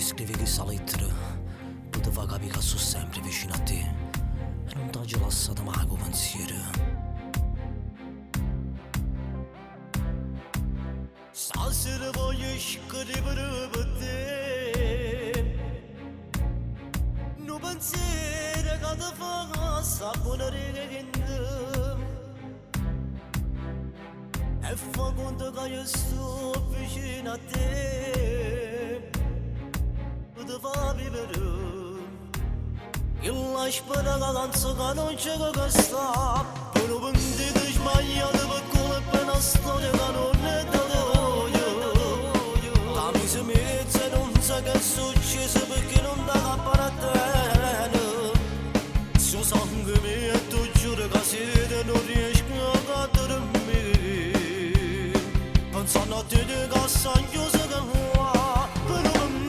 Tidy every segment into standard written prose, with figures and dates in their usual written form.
scrivi questa lettera poteva capire che sono sempre vicino a te e non ti ho lasciato mai con pensiero. Stasera voglio scrivere per te un pensiero che ti fa sapere che e fa conto che io sto vicino a te ti fa vivere la speranza che non c'è che sta per un pentito sbagliato per colpa una storia che non è da noi la mise mezza e non sa che è successo perché non dà cappare a te se sangue mio tu giuro che siete non riesco a dormire pensando a te che sono chiuso che va per un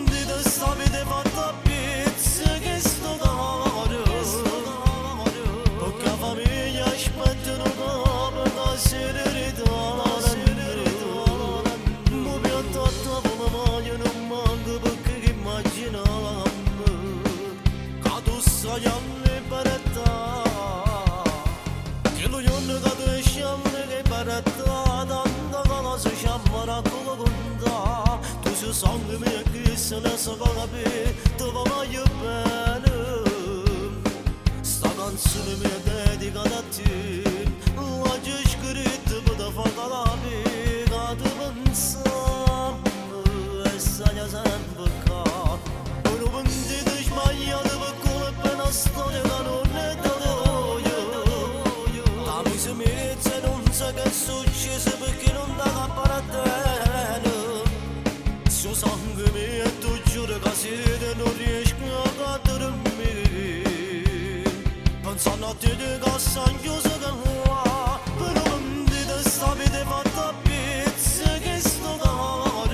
pentito sta vita fatta a pezzi che sto caro perché la famiglia aspetta un po' per la serenità mi pianto a te come voglio non manco perché che immaginavo che tu stai a libertà che lo giorno che tu esci a libertà tanto che la si chiamerà come conta tu sei sangue mio che se ne sa capire ti voglio bene sta canzone mia dedicata a te la già scritta per te far capire che ti pensiamo e sai sempre che per un pentito sbagliato per colpa una storia che non è da noi la mise mezza e non sa che è successo perché non dà cappare a te se sangue mio tu giuro che siete non riesco a dormire pensando a te che sono chiuso che va per un pentito sta vita fatta a pezzi che sto caro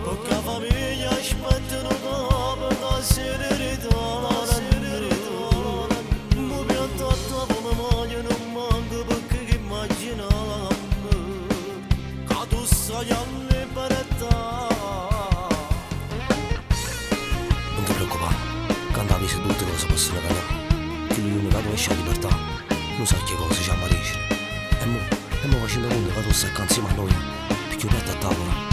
perché la famiglia aspetta un po' per la serenità mi pianto a te come voglio non manco perché che immaginavo che tu stai a libertà non ti preoccupare quando avessi tutte cose possono cambiare che lui che tu esci a libertà non sa che cosa ci amareggia e mo facendo conto che tu stai insieme a noi perché io piatto a tavola